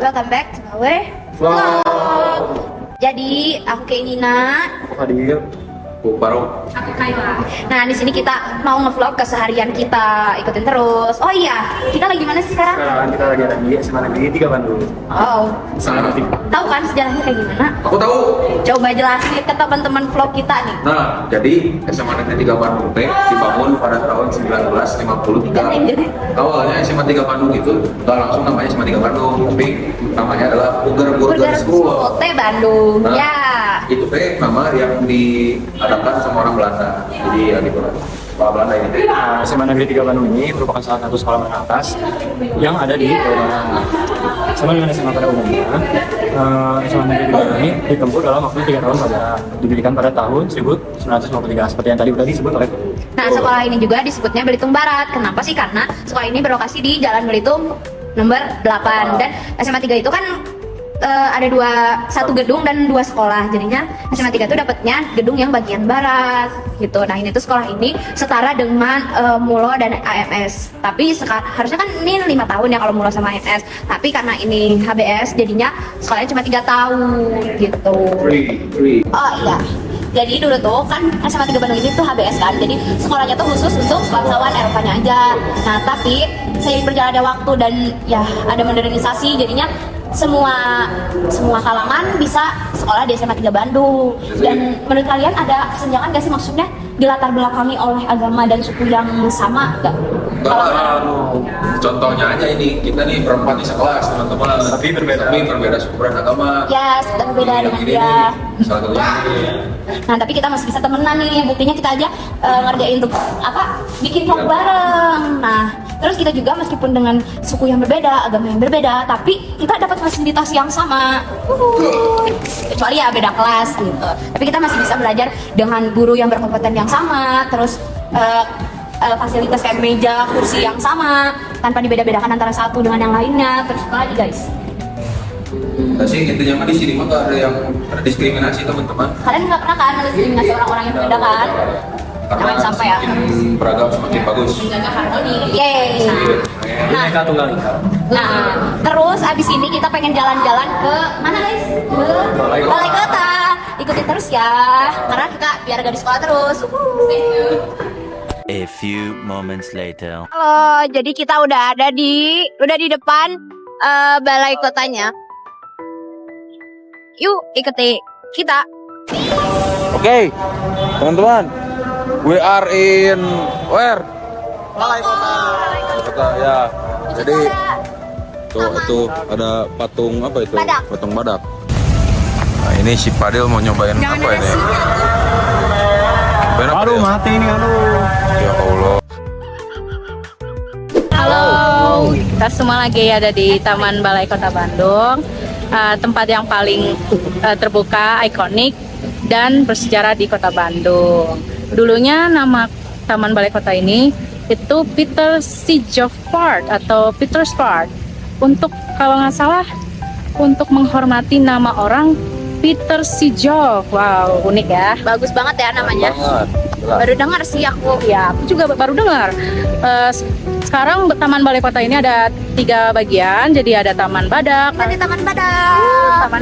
welcome back to our vlog. Jadi aku kayak Nina, Fadil, Baru. aku Kayla. Nah di sini kita mau ngevlog keseharian kita, ikutin terus. Oh iya, kita lagi mana sih sekarang? Sekarang kita lagi ada di SMA Negeri 3 Bandung. Oh, Sangat aktif. tahu kan sejarahnya kayak gimana? Aku tahu. Coba jelasin ke teman-teman vlog kita nih. Nah, jadi SMA Negeri 3 Bandung teh dibangun pada tahun 1953. Awalnya SMA 3 Bandung itu nggak langsung namanya SMA 3 Bandung, tapi namanya adalah Burger School. Teh Bandung, Nah, ya. Itu teh nama yang diadakan sama orang Belanda. Jadi ya gitu lah. Sekolah Belanda ini. SMA Negeri 3 Bandung ini merupakan salah satu sekolah menengah atas yang ada di Jawa. Sama dengan SMA pada umumnya, SMA Negeri 3 Bandung ini ditempuh dalam waktu 3 tahun saja. Didirikan pada tahun 1953 seperti yang tadi sudah disebut oleh. Nah sekolah ini juga disebutnya Belitung Barat. Kenapa sih? Karena sekolah ini berlokasi di Jalan Belitung nomor 8. Dan SMA 3 itu kan ada satu gedung dan 2 sekolah. Jadinya SMA 3 itu dapatnya gedung yang bagian barat gitu. Nah ini tuh sekolah ini setara dengan Mulo dan AMS. Tapi harusnya kan ini 5 tahun ya kalau Mulo sama AMS. Tapi karena ini HBS jadinya sekolahnya cuma 3 tahun gitu. Free. Oh iya. Jadi dulu tuh kan SMA 3 Bandung ini tuh HBS kan. Jadi sekolahnya tuh khusus untuk bangsawan Eropanya aja. Nah, tapi seiring berjalannya waktu dan ya ada modernisasi jadinya semua kalangan bisa sekolah di SMA 3 Bandung. Dan menurut kalian ada kesenjangan gak sih, maksudnya dilatar belakangi oleh agama dan suku yang sama gak? Contohnya aja ini, kita nih berempat di sekelas teman-teman. Tapi berbeda suku dan agama. Ya, kita berbeda Yang dengan ini dia. nih, salah satunya ini. Nah tapi kita masih bisa temenan nih, buktinya kita aja ngerjain tuh bikin vlog bareng. Nah terus kita juga meskipun dengan suku yang berbeda, agama yang berbeda, tapi kita dapat fasilitas yang sama. Kecuali ya beda kelas gitu. Tapi kita masih bisa belajar dengan guru yang berkompeten yang sama, terus fasilitas kayak meja, kursi yang sama, tanpa dibeda-bedakan antara satu dengan yang lainnya. Terus apa lagi guys? Nah sih intinya mah di sini mah gak ada yang terdiskriminasi teman-teman. Kalian nggak pernah kan mendiskriminasi orang-orang yang berbeda kan? Karena Jangan sampai ya. semakin beragam semakin bagus. Menjaga harmoni. Yeay. Bineka Tunggal Ika. Nah, terus abis ini kita pengen jalan-jalan ke mana guys? Ke Balai Kota. Ikutin terus ya, karena kita biar gak di sekolah terus. A few moments later. Halo, jadi kita udah di depan balai kotanya. Yuk ikuti kita. Oke, teman-teman, we are in where? Balai Kota. Kota ya. Jadi tuh ada patung apa itu? Badak. Patung badak. Nah ini si Fadil mau nyobain apa ini? Benar, Aduh Fadil? mati ini aduh. Ya Allah. Halo, kita semua lagi ada di Taman Balai Kota Bandung, tempat yang paling terbuka, ikonik, dan bersejarah di Kota Bandung. Dulunya nama Taman Balai Kota ini itu Peter Sijof Park atau Peter's Park. Untuk kalau nggak salah, untuk menghormati nama orang Peter Sijof. Wow, unik ya. Bagus banget ya namanya. Banget. Jelas. Baru dengar sih aku. Ya, aku juga baru dengar. Sekarang Taman Balai Kota ini ada 3 bagian. Jadi ada Taman Badak, Kita di Taman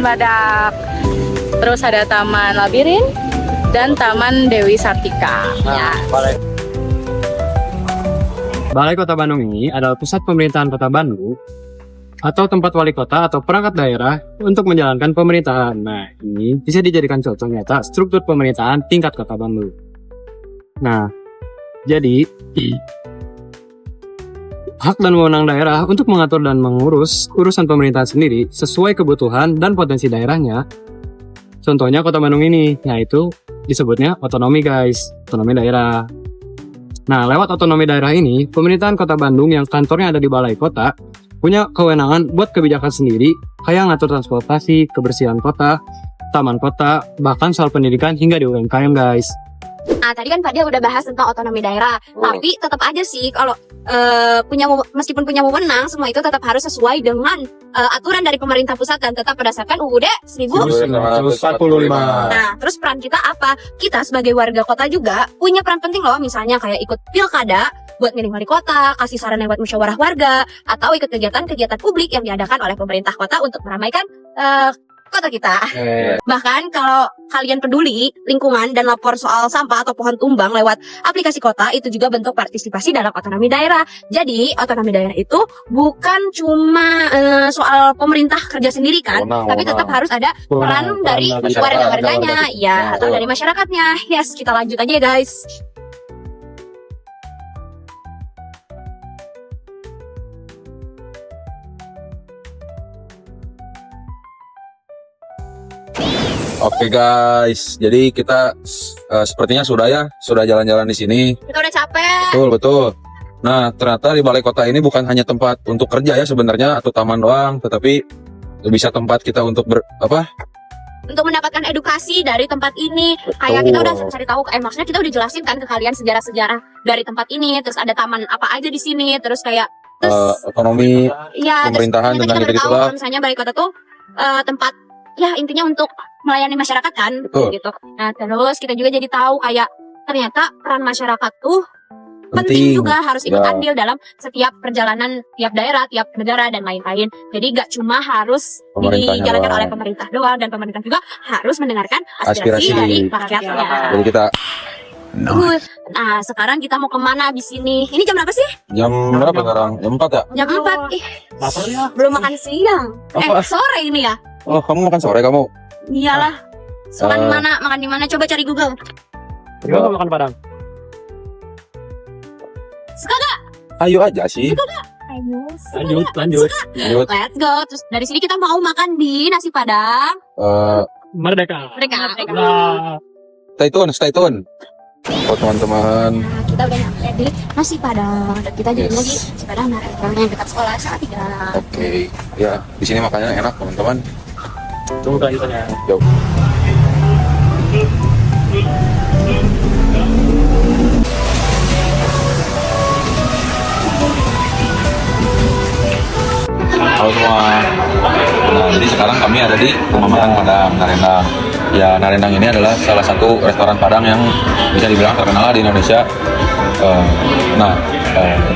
Badak. terus ada Taman Labirin, dan Taman Dewi Sartika. Ya. Balai Kota Bandung ini adalah pusat pemerintahan Kota Bandung atau tempat wali kota atau perangkat daerah untuk menjalankan pemerintahan. Nah, ini bisa dijadikan contoh nyata struktur pemerintahan tingkat Kota Bandung. Nah, jadi hak dan wewenang daerah untuk mengatur dan mengurus urusan pemerintahan sendiri sesuai kebutuhan dan potensi daerahnya. Contohnya Kota Bandung ini, yaitu disebutnya otonomi guys, otonomi daerah. Nah, lewat otonomi daerah ini, pemerintahan Kota Bandung yang kantornya ada di Balai Kota punya kewenangan buat kebijakan sendiri, kayak ngatur transportasi, kebersihan kota, taman kota, bahkan soal pendidikan hingga di UMKM guys. Nah tadi kan Fadil udah bahas tentang otonomi daerah, tapi tetap aja sih kalau meskipun punya wewenang, semua itu tetap harus sesuai dengan aturan dari pemerintah pusat dan tetap berdasarkan UUD 1945. Nah, terus peran kita apa? Kita sebagai warga kota juga punya peran penting loh, misalnya kayak ikut pilkada, buat milih wali kota, kasih saran lewat musyawarah warga, atau ikut kegiatan-kegiatan publik yang diadakan oleh pemerintah kota untuk meramaikan kota kita. Bahkan kalau kalian peduli lingkungan dan lapor soal sampah atau pohon tumbang lewat aplikasi kota, itu juga bentuk partisipasi dalam otonomi daerah. Jadi otonomi daerah itu bukan cuma soal pemerintah kerja sendiri kan, tapi tetap harus ada peran dari warga-warganya, ya, atau dari masyarakatnya. Yes, kita lanjut aja ya guys. Oke guys, jadi kita sepertinya sudah jalan-jalan di sini. Kita udah capek. Betul. Nah, ternyata di balai kota ini bukan hanya tempat untuk kerja ya sebenarnya atau taman doang, tetapi bisa tempat kita untuk Untuk mendapatkan edukasi dari tempat ini. Kayak kita udah cari tahu, maksudnya kita udah jelasin kan ke kalian sejarah-sejarah dari tempat ini, terus ada taman apa aja di sini, terus kayak otonomi ya, pemerintahan terus tentang kita udah tahu gitu-gitulah. kalau misalnya balai kota tuh tempat ya intinya untuk melayani masyarakat kan, gitu. Nah, terus kita juga jadi tahu kayak ternyata peran masyarakat tuh penting juga, harus ikut andil dalam setiap perjalanan tiap daerah, tiap negara dan lain-lain. Jadi gak cuma harus dijalankan oleh pemerintah doang, dan pemerintah juga harus mendengarkan aspirasi dari rakyatnya. Jadi kita Nah, sekarang kita mau kemana abis ini? Ini jam berapa sih? jam berapa sekarang? Jam 4 ya? Jam 4. Belum makan siang. Sore ini ya? Oh, kamu makan sore kamu? Iyalah. Makan di mana? Makan di mana? Coba cari Google. Gimana makan Padang? Suka gak? Ayo aja sih. Suka gak? Ayo. Lanjut. Let's go. Terus dari sini kita mau makan di nasi Padang. Merdeka. Nah, Stay tune. Oh teman-teman. Nah, kita udah nyampe di nasi Padang dan kita jadi lagi nasi Padang yang dekat sekolah Salatiga. Oke. Ya, di sini makannya enak teman-teman. tunggu kelanjutannya. Yuk. Halo semua. Nah, jadi sekarang kami ada di Rumah Makan Padang, Narendang. Ya, Narendang ini adalah salah satu restoran Padang yang bisa dibilang terkenal di Indonesia.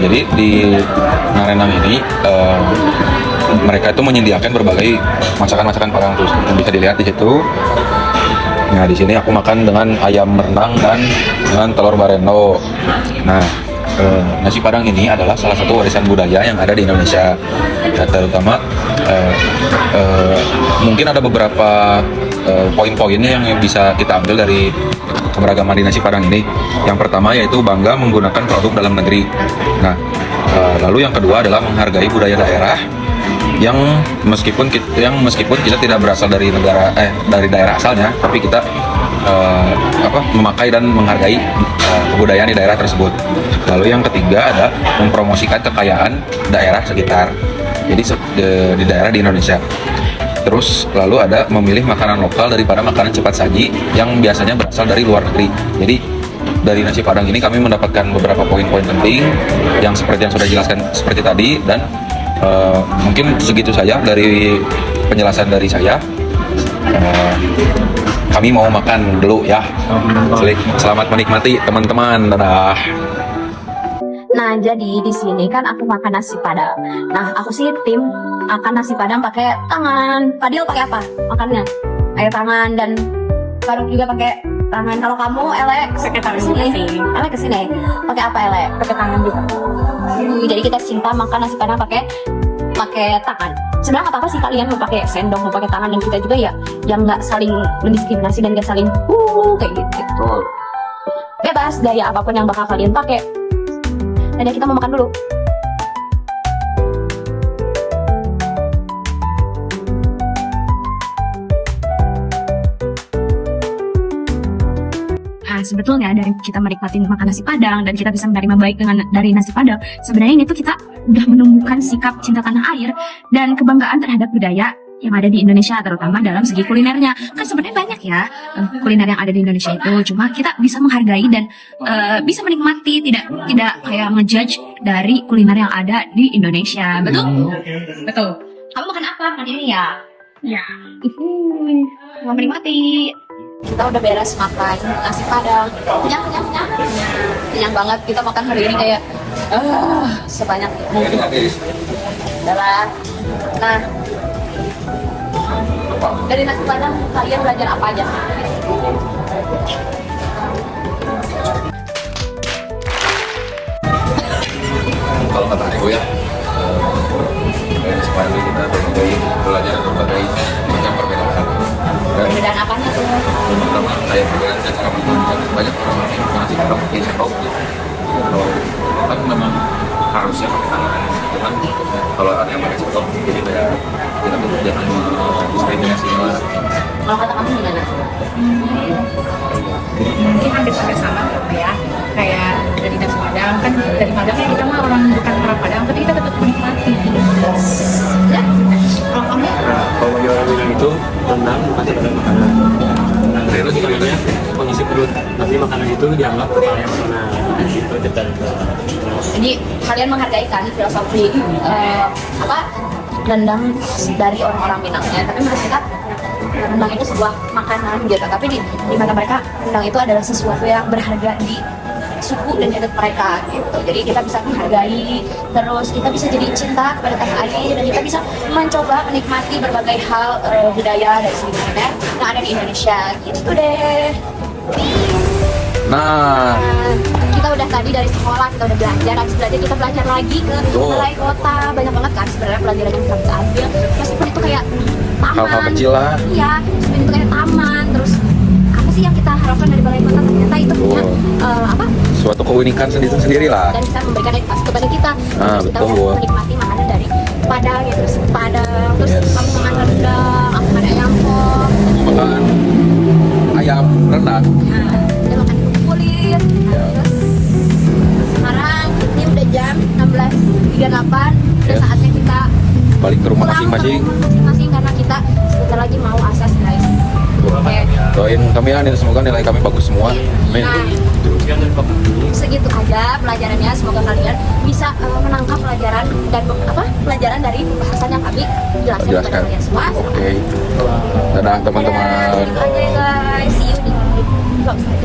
Jadi di Narendang ini mereka itu menyediakan berbagai masakan-masakan Padang terus bisa dilihat di situ. Nah, di sini aku makan dengan ayam rendang dan dengan telur barendo. Nah, nasi Padang ini adalah salah satu warisan budaya yang ada di Indonesia. Ya, terutama mungkin ada beberapa poin-poinnya yang bisa kita ambil dari keberagaman di nasi Padang ini. Yang pertama yaitu bangga menggunakan produk dalam negeri. Nah, lalu yang kedua adalah menghargai budaya daerah yang meskipun kita tidak berasal dari dari daerah asalnya, tapi kita memakai dan menghargai kebudayaan di daerah tersebut. Lalu yang ketiga ada mempromosikan kekayaan daerah sekitar, jadi di daerah di Indonesia. Terus lalu ada memilih makanan lokal daripada makanan cepat saji yang biasanya berasal dari luar negeri. Jadi dari nasi Padang ini kami mendapatkan beberapa poin-poin penting yang seperti yang sudah dijelaskan seperti tadi, dan mungkin segitu saja dari penjelasan dari saya. Kami mau makan dulu ya. Selamat menikmati teman-teman. Dadah. Nah, jadi di sini kan aku makan nasi Padang. Nah, aku sih tim makan nasi Padang pakai tangan. Fadil pakai apa? Makannya pakai tangan, dan Faruk juga pakai tangan. Kalau kamu Ele pakai tangan sini. Ele kesini. Pakai apa Ele? Pakai tangan juga. Jadi kita cinta makan nasi Padang pakai tangan. Sebenarnya nggak apa-apa sih kalian mau pakai sendok, mau pakai tangan, dan kita juga ya yang nggak saling mendiskriminasi dan nggak saling kayak gitu. Bebas gaya apapun yang bakal kalian pakai. Dan ya, kita mau makan dulu. Nah, sebetulnya dari kita menikmati makan nasi Padang dan kita bisa menerima baik dari nasi Padang, sebenarnya ini tuh kita udah menumbuhkan sikap cinta tanah air dan kebanggaan terhadap budaya yang ada di Indonesia, terutama dalam segi kulinernya. Kan sebenarnya banyak ya kuliner yang ada di Indonesia itu, cuma kita bisa menghargai dan bisa menikmati, tidak kayak ngejudge dari kuliner yang ada di Indonesia. Betul? Betul. Kamu makan apa? Makan ini ya? Ya. Mau menikmati. Kita udah beres makan nasi Padang. Kenyang banget. Kita makan hari ini kayak Sebanyak mungkin. Adalah, nah, dari nasi padang kalian belajar apa aja? Kalau kata aku ya, dari sepanjang ini kita belajar berbagai macam perbedaan. Dan Perbedaan apanya tuh? pertama kayak perbedaan cara makan. Banyak orang yang masih tahu pakai sendok. Kalau kan memang harusnya pakai tangan. Cuman kalau ada yang pakai sendok, jadi kayak kita tuh jangan diskriminasi lah. Kalau kata kamu gimana? Mungkin hampir sama ya, kayak dari nasi padang kan, dari padang ya kita mah orang bukan orang padang tapi kita tetap menikmati. Ya? Kalau kamu Kalau bagi orang Minang itu rendang bukan sekedar makanan. Rendang itu sebenarnya mengisi perut, tapi makanan itu dianggap hal yang makanan. Itu kita. Jadi kalian menghargai kan filosofi apa rendang dari orang-orang Minangnya, tapi menurut kita rendang itu sebuah makanan gitu. Tapi di mata mereka rendang itu adalah sesuatu yang berharga di suku dan adat mereka gitu. Jadi kita bisa menghargai, terus kita bisa jadi cinta kepada tanah air, dan kita bisa mencoba menikmati berbagai hal budaya dari sekitarnya yang ada di Indonesia gitu deh. Nah, Kita udah tadi dari sekolah, kita udah belajar, habis belajar kita belajar lagi ke Betul. balai kota. Banyak banget kan sebenarnya pelajaran yang bisa kita ambil, meskipun itu kayak taman. hal-hal kecil lah. Iya, meskipun itu kayak taman. Terus apa sih yang kita harapkan dari balai kota? Ternyata itu punya apa? Suatu keunikan sendiri lah. Dan bisa memberikan edukasi kepada kita. Ah, Terus kita betul. menikmati makanan dari Padang ya, terus Padang, terus Yes. kamu makan rendang, aku makan ayam pop, Makan ayam rendang. dia makan kerupuk kulit. Terus sekarang ini udah jam 16.38, udah Yes. saatnya kita Balik ke rumah pulang ke masing-masing. rumah masing-masing karena kita sebentar lagi mau asas guys. Oke. Doain kami ya, semoga nilai kami bagus semua. Amin. Nah, segitu aja pelajarannya, semoga kalian bisa menangkap pelajaran dan pelajaran dari bahasan yang kami jelaskan kepada Jelaskan. kalian semua. Oke. Dadah teman-teman. Segitu aja ya guys, see you di vlog selanjutnya.